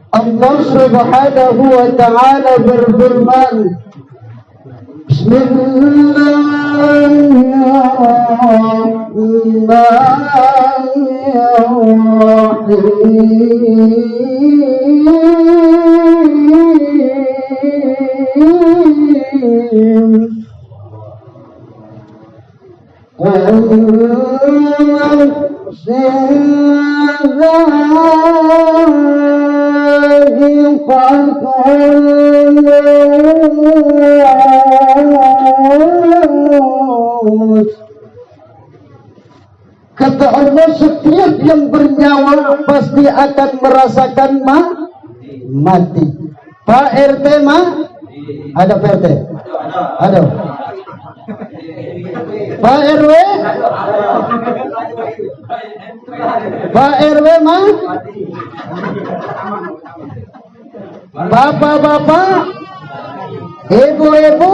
Allah Subhanahu wa ta'ala berfirman, kata Allah, setiap yang bernyawa pasti akan merasakan mati. Pak RT ada Pak RT? Ada. Pak RW? Pak RW Bapak-bapak, ibu-ibu,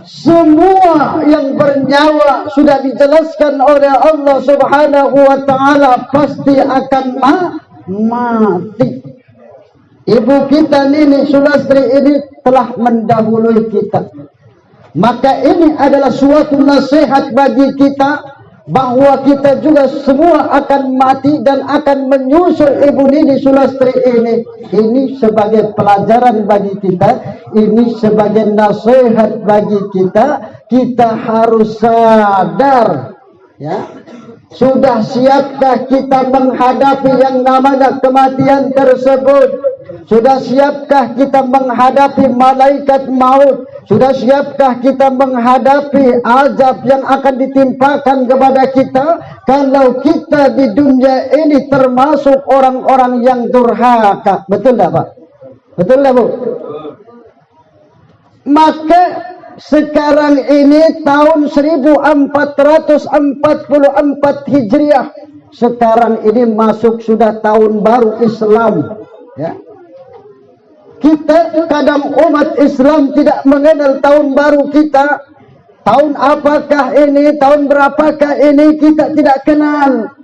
semua yang bernyawa sudah dijelaskan oleh Allah Subhanahu wa ta'ala pasti akan mati. Ibu kita Nini Sulastri ini telah mendahului kita. Maka ini adalah suatu nasihat bagi kita bahwa kita juga semua akan mati dan akan menyusul Ibu Nini Sulastri ini. Ini sebagai pelajaran bagi kita, ini sebagai nasihat bagi kita. Kita harus sadar, ya. Sudah siapkah kita menghadapi yang namanya kematian tersebut? Sudah siapkah kita menghadapi malaikat maut? Sudah siapkah kita menghadapi azab yang akan ditimpakan kepada kita kalau kita di dunia ini termasuk orang-orang yang durhaka? Betul tak, Pak? Betul tak, Bu? Maka sekarang ini tahun 1444 Hijriah. Sekarang ini masuk sudah tahun baru Islam, ya. Kita kadang umat Islam tidak mengenal tahun baru kita. Tahun apakah ini, tahun berapakah ini, kita tidak kenal.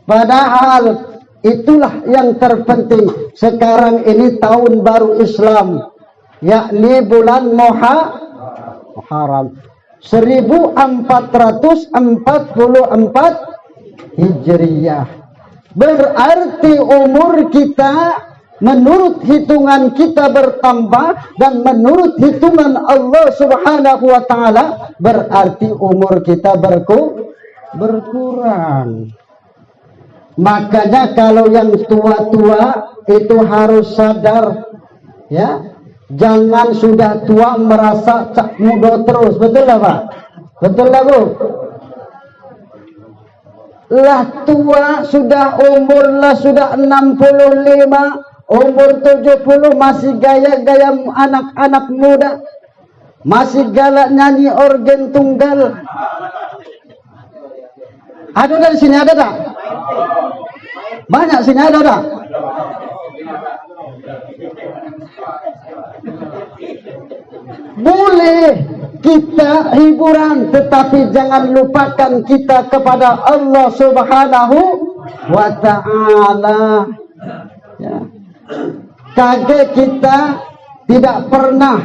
Padahal itulah yang terpenting. Sekarang ini tahun baru Islam, yakni bulan Muharram 1444 Hijriah. Berarti umur kita menurut hitungan kita bertambah, dan menurut hitungan Allah Subhanahu wa ta'ala berarti umur kita berkurang. Makanya kalau yang tua-tua itu harus sadar, ya. Jangan sudah tua merasa cak muda terus. Betul lah, Pak? Betul lah, Bu? Lah tua sudah umur lah sudah 65, umur 70 masih gaya-gaya anak-anak muda, masih galak nyanyi organ tunggal. Ada dari sini, ada tak? Banyak sini, ada tak? Boleh kita hiburan, tetapi jangan lupakan kita kepada Allah Subhanahu wa ta'ala, ya. Kaget kita tidak pernah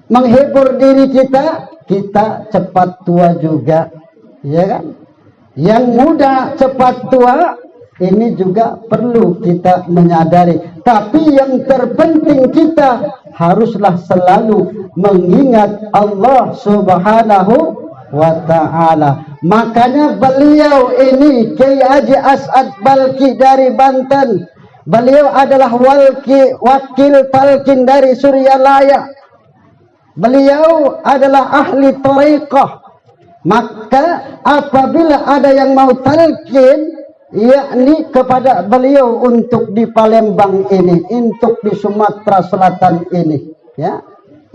menghibur diri kita, kita cepat tua juga, ya kan? Yang muda cepat tua, ini juga perlu kita menyadari. Tapi yang terpenting kita haruslah selalu mengingat Allah Subhanahu wa ta'ala. Makanya beliau ini Kiai Haji As'ad Balki dari Banten. Beliau adalah wakil talqin dari Suryalaya. Beliau adalah ahli thariqah. Maka apabila ada yang mau talqin, yakni kepada beliau untuk di Palembang ini, untuk di Sumatera Selatan ini, ya,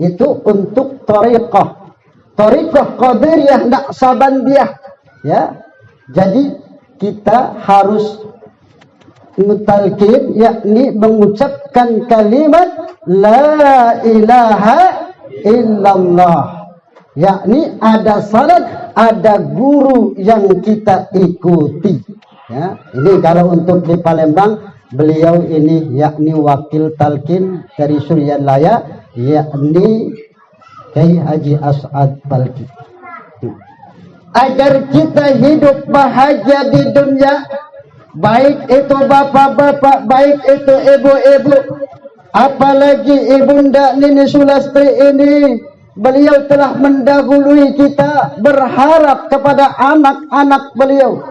itu untuk thariqah qadiriyah naqsabandiyah, ya. Jadi kita harus mutalqin, yakni mengucapkan kalimat la ilaha illallah, yakni ada salat, ada guru yang kita ikuti. Ya, ini kalau untuk di Palembang, beliau ini yakni wakil talqin dari Suryalaya, yakni Kiai Haji As'ad Talqin. Agar kita hidup bahagia di dunia, baik itu bapak-bapak, baik itu ibu-ibu, apalagi ibunda Nini Sulastri ini, beliau telah mendahului kita, berharap kepada anak-anak beliau.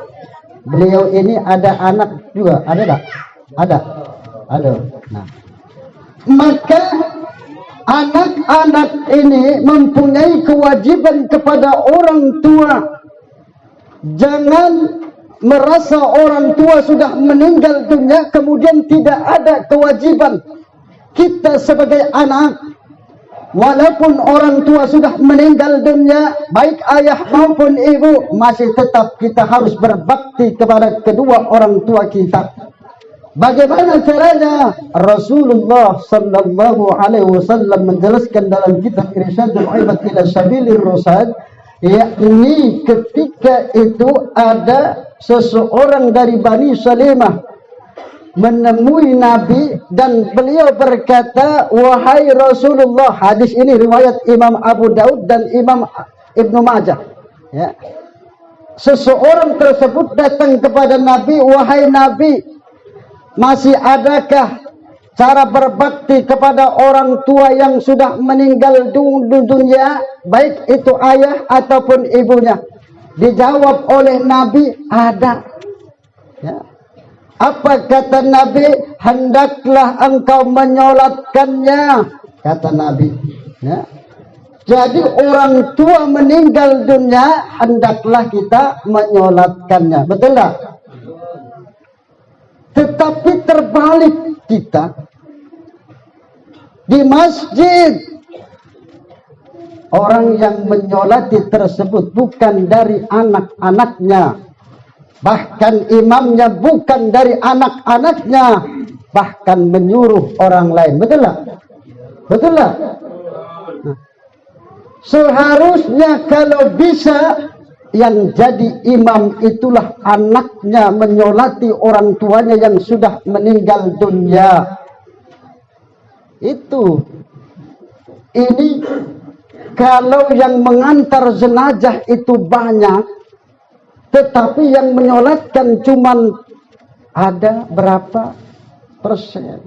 Beliau ini ada anak juga, ada tak? Ada. Nah, maka anak-anak ini mempunyai kewajiban kepada orang tua. Jangan merasa orang tua sudah meninggal dunia kemudian tidak ada kewajiban. Kita sebagai anak, walaupun orang tua sudah meninggal dunia, baik ayah maupun ibu, masih tetap kita harus berbakti kepada kedua orang tua kita. Bagaimana caranya? Rasulullah sallallahu alaihi wasallam menjelaskan dalam kitab Irsyadul Ibad ila Sabilir Rasyad, yakni ketika itu ada seseorang dari Bani Salimah menemui Nabi dan beliau berkata, wahai Rasulullah. Hadis ini riwayat Imam Abu Daud dan Imam Ibnu Majah, ya. Seseorang tersebut datang kepada Nabi, wahai Nabi, masih adakah cara berbakti kepada orang tua yang sudah meninggal dunia, baik itu ayah ataupun ibunya? Dijawab oleh Nabi, ada. Ya. Apa kata Nabi? Hendaklah engkau menyolatkannya, kata Nabi. Ya. Jadi orang tua meninggal dunia, hendaklah kita menyolatkannya. Betul tak? Tetapi terbalik kita di masjid, orang yang menyolati tersebut bukan dari anak-anaknya, bahkan imamnya bukan dari anak-anaknya, bahkan menyuruh orang lain. Betul tak? Betul tak? Nah, seharusnya kalau bisa yang jadi imam itulah anaknya menyolati orang tuanya yang sudah meninggal dunia. Itu. Ini kalau yang mengantar jenazah itu banyak, tetapi yang menyolatkan cuman ada berapa persen.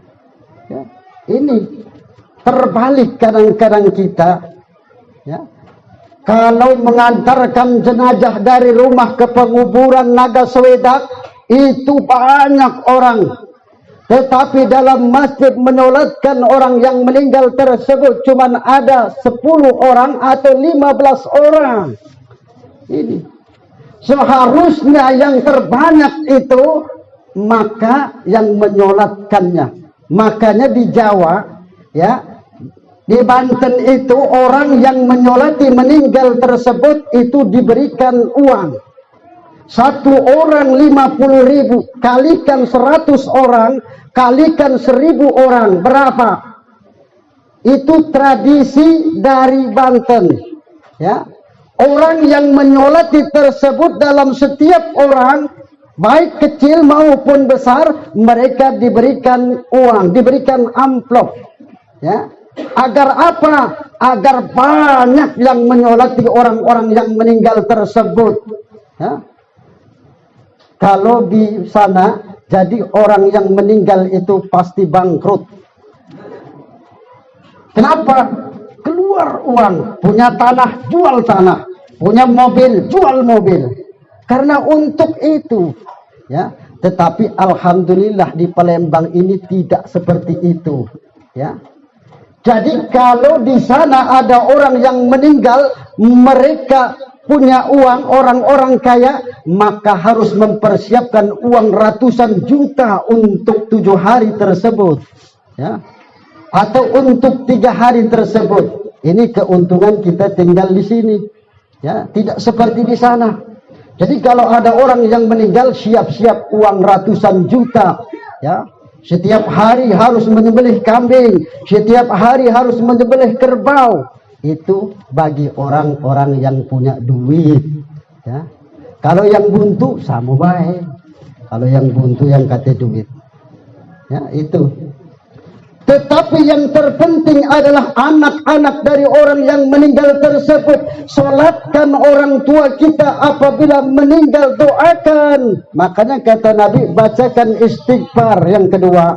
Ya. Ini terbalik kadang-kadang kita. Ya. Kalau mengantarkan jenazah dari rumah ke penguburan Naga Swedak, itu banyak orang. Tetapi dalam masjid menyolatkan orang yang meninggal tersebut cuma ada 10 orang atau 15 orang. Ini. Seharusnya yang terbanyak itu, maka yang menyolatkannya. Makanya di Jawa, ya, di Banten itu orang yang menyolati meninggal tersebut itu diberikan uang. Satu orang 50.000, kalikan 100 orang, kalikan 1.000 orang, berapa? Itu tradisi dari Banten. Ya, orang yang menyolati tersebut dalam setiap orang, baik kecil maupun besar, mereka diberikan uang, diberikan amplop. Ya. Agar apa? Agar banyak yang menyolati orang-orang yang meninggal tersebut. Ya. Kalau di sana, jadi orang yang meninggal itu pasti bangkrut. Kenapa? Keluar uang, punya tanah, jual tanah, punya mobil, jual mobil. Karena untuk itu, ya. Tetapi alhamdulillah di Palembang ini tidak seperti itu, ya. Jadi kalau di sana ada orang yang meninggal, mereka punya uang, orang-orang kaya, maka harus mempersiapkan uang ratusan juta untuk 7 hari tersebut, ya, atau untuk 3 hari tersebut. Ini keuntungan kita tinggal di sini, ya, tidak seperti di sana. Jadi kalau ada orang yang meninggal, siap-siap uang ratusan juta, ya. Setiap hari harus menyembelih kambing, setiap hari harus menyembelih kerbau. Itu bagi orang-orang yang punya duit. Ya. Kalau yang buntu, sama baik. Kalau yang buntu yang kata duit. Ya, itu. Tetapi yang terpenting adalah anak-anak dari orang yang meninggal tersebut. Solatkan orang tua kita apabila meninggal, doakan. Makanya kata Nabi, bacakan istighfar. Yang kedua,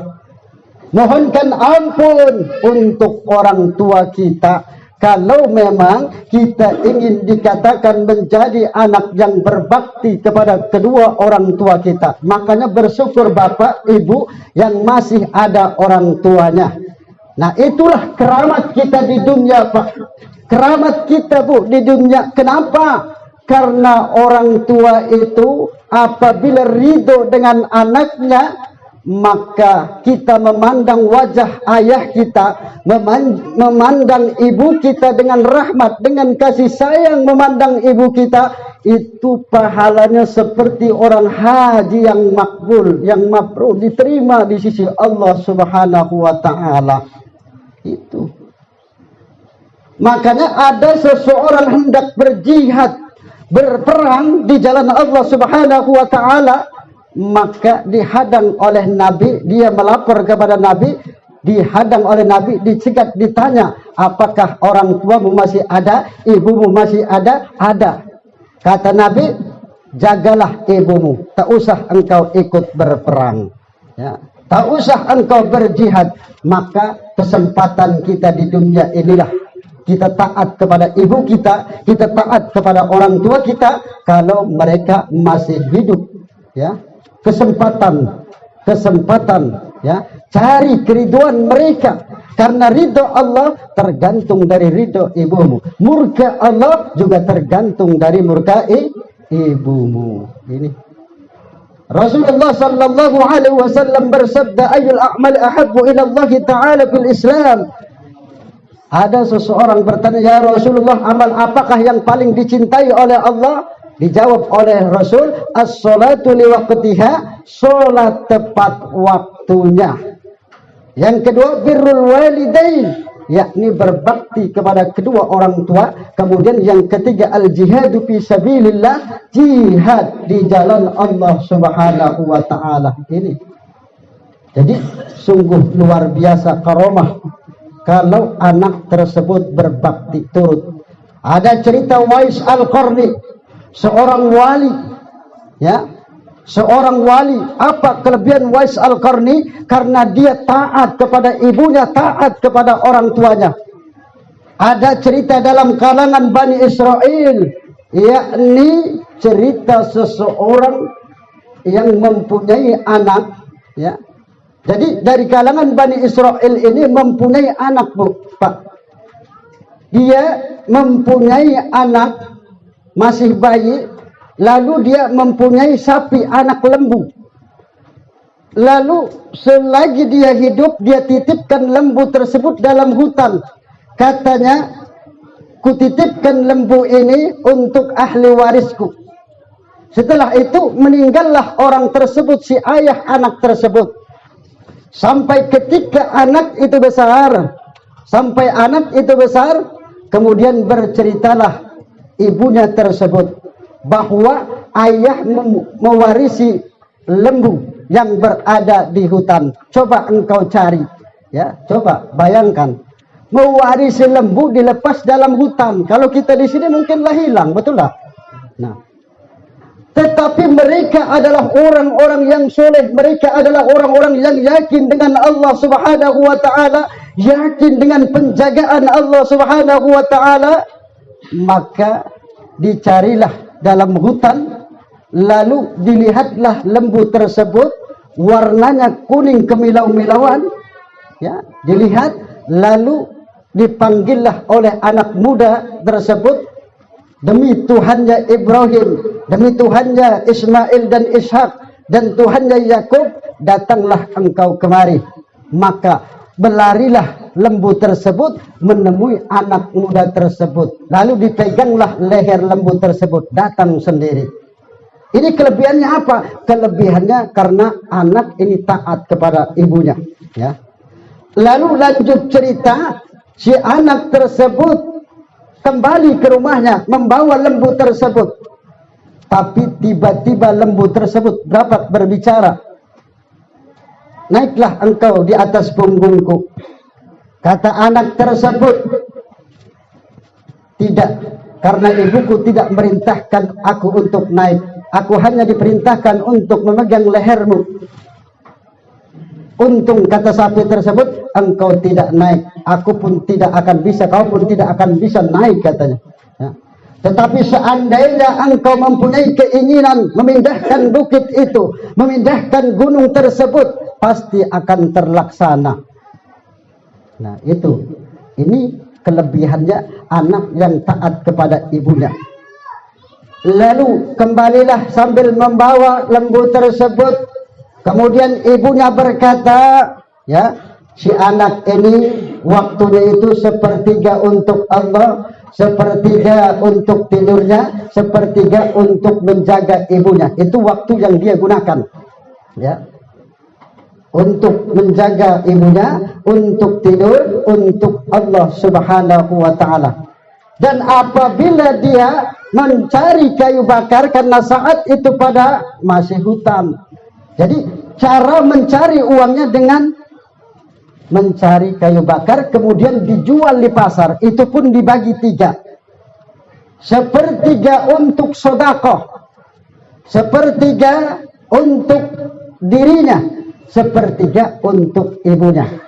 mohonkan ampun untuk orang tua kita. Kalau memang kita ingin dikatakan menjadi anak yang berbakti kepada kedua orang tua kita, makanya bersyukur bapak ibu yang masih ada orang tuanya. Nah, itulah keramat kita di dunia, Pak. Keramat kita, Bu, di dunia. Kenapa? Karena orang tua itu apabila ridho dengan anaknya, maka kita memandang wajah ayah kita, memandang ibu kita dengan rahmat, dengan kasih sayang, memandang ibu kita, itu pahalanya seperti orang haji yang makbul, yang mabrur, diterima di sisi Allah Subhanahu wa taala. Itu. Makanya ada seseorang hendak berjihad, berperang di jalan Allah Subhanahu wa taala, maka dihadang oleh Nabi, dia melapor kepada Nabi, dihadang oleh Nabi, dicegat, ditanya, apakah orang tuamu masih ada, ibumu masih ada? Ada. Kata Nabi, jagalah ibumu, tak usah engkau ikut berperang, ya, tak usah engkau berjihad. Maka kesempatan kita di dunia inilah kita taat kepada ibu kita, kita taat kepada orang tua kita kalau mereka masih hidup, ya. Kesempatan ya, cari keriduan mereka, karena ridho Allah tergantung dari ridho ibumu, murka Allah juga tergantung dari murka ibumu. Ini Rasulullah sallallahu alaihi wasallam bersabda, ayyul a'mal ahabbu ila Allah taala fil Islam. Ada seseorang bertanya, ya Rasulullah, amal apakah yang paling dicintai oleh Allah? Dijawab oleh Rasul, as-salatu liwaqtiha, salat tepat waktunya. Yang kedua, birrul walidain, yakni berbakti kepada kedua orang tua. Kemudian yang ketiga, al-jihadu fi sabilillah, jihad di jalan Allah Subhanahu wa taala. Ini. Jadi sungguh luar biasa karomah kalau anak tersebut berbakti turut. Ada cerita Wais Al-Qarni, seorang wali, ya, seorang wali. Apa kelebihan Wais Al-Qarni? Karena dia taat kepada ibunya, taat kepada orang tuanya. Ada cerita dalam kalangan Bani Israel, yakni cerita seseorang yang mempunyai anak, ya. Jadi dari kalangan Bani Israel ini mempunyai anak, Bu, Pak. Dia mempunyai anak masih bayi, lalu dia mempunyai sapi anak lembu. Lalu selagi dia hidup, dia titipkan lembu tersebut dalam hutan. Katanya, kutitipkan lembu ini untuk ahli warisku. Setelah itu meninggallah orang tersebut, si ayah anak tersebut. Sampai ketika anak itu besar, kemudian berceritalah ibunya tersebut bahwa ayah mewarisi lembu yang berada di hutan. Coba engkau cari, ya, coba bayangkan, mewarisi lembu dilepas dalam hutan. Kalau kita di sini mungkinlah hilang, betul lah. Nah, tetapi mereka adalah orang-orang yang soleh, mereka adalah orang-orang yang yakin dengan Allah Subhanahu wa taala, yakin dengan penjagaan Allah Subhanahu wa taala. Maka dicarilah dalam hutan, lalu dilihatlah lembu tersebut, warnanya kuning kemilau-milauan, ya, dilihat, lalu dipanggillah oleh anak muda tersebut, demi Tuhannya Ibrahim, demi Tuhannya Ismail dan Ishak, dan Tuhannya Yakub, datanglah engkau kemari. Maka berlarilah lembu tersebut menemui anak muda tersebut, lalu dipeganglah leher lembu tersebut, datang sendiri. Ini kelebihannya apa? Kelebihannya karena anak ini taat kepada ibunya, ya. Lalu lanjut cerita, si anak tersebut kembali ke rumahnya membawa lembu tersebut. Tapi tiba-tiba lembu tersebut dapat berbicara. Naiklah engkau di atas punggungku. Kata anak tersebut, tidak, karena ibuku tidak merintahkan aku untuk naik. Aku hanya diperintahkan untuk memegang lehermu. Untung, kata sapi tersebut, engkau tidak naik, aku pun tidak akan bisa, kau pun tidak akan bisa naik, katanya. Ya. Tetapi seandainya engkau mempunyai keinginan memindahkan bukit itu, memindahkan gunung tersebut, pasti akan terlaksana. Nah itu, ini kelebihannya anak yang taat kepada ibunya. Lalu kembalilah sambil membawa lembu tersebut. Kemudian ibunya berkata, ya, si anak ini waktunya itu sepertiga untuk Allah, sepertiga untuk tidurnya, sepertiga untuk menjaga ibunya. Itu waktu yang dia gunakan, ya, untuk menjaga ibunya, untuk tidur, untuk Allah Subhanahu wa ta'ala. Dan apabila dia mencari kayu bakar, karena saat itu pada masih hutan, jadi cara mencari uangnya dengan mencari kayu bakar, kemudian dijual di pasar. Itu pun dibagi 3. Sepertiga untuk sedekah, sepertiga untuk dirinya, sepertiga untuk ibunya.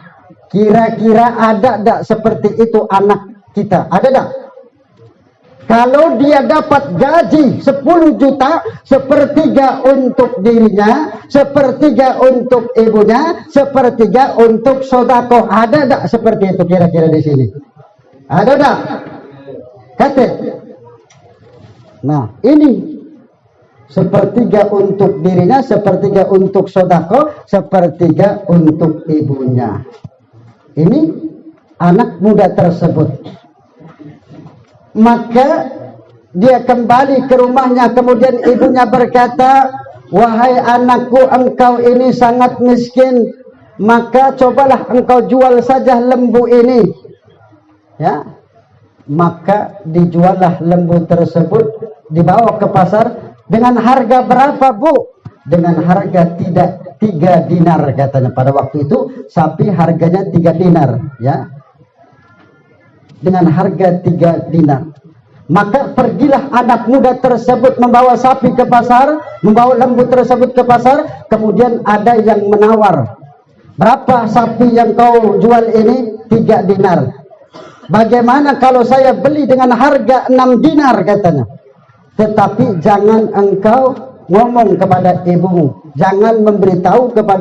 Kira-kira ada tak seperti itu anak kita? Ada tak? Kalau dia dapat gaji 10 juta, sepertiga untuk dirinya, sepertiga untuk ibunya, sepertiga untuk sedekah. Ada tak seperti itu kira-kira di sini? Ada tak? Kata. Nah, ini sepertiga untuk dirinya, sepertiga untuk sedekah, sepertiga untuk ibunya. Ini anak muda tersebut. Maka dia kembali ke rumahnya, kemudian ibunya berkata, wahai anakku, engkau ini sangat miskin, maka cobalah engkau jual saja lembu ini, ya. Maka dijuallah lembu tersebut, dibawa ke pasar. Dengan harga berapa, Bu? Dengan harga tidak 3 dinar, katanya. Pada waktu itu sapi harganya 3 dinar, ya, dengan harga 3 dinar. Maka pergilah anak muda tersebut membawa sapi ke pasar, membawa lembu tersebut ke pasar. Kemudian ada yang menawar, berapa sapi yang kau jual ini? 3 dinar. Bagaimana kalau saya beli dengan harga 6 dinar, katanya. Tetapi jangan engkau ngomong kepada ibumu, jangan memberitahu kepada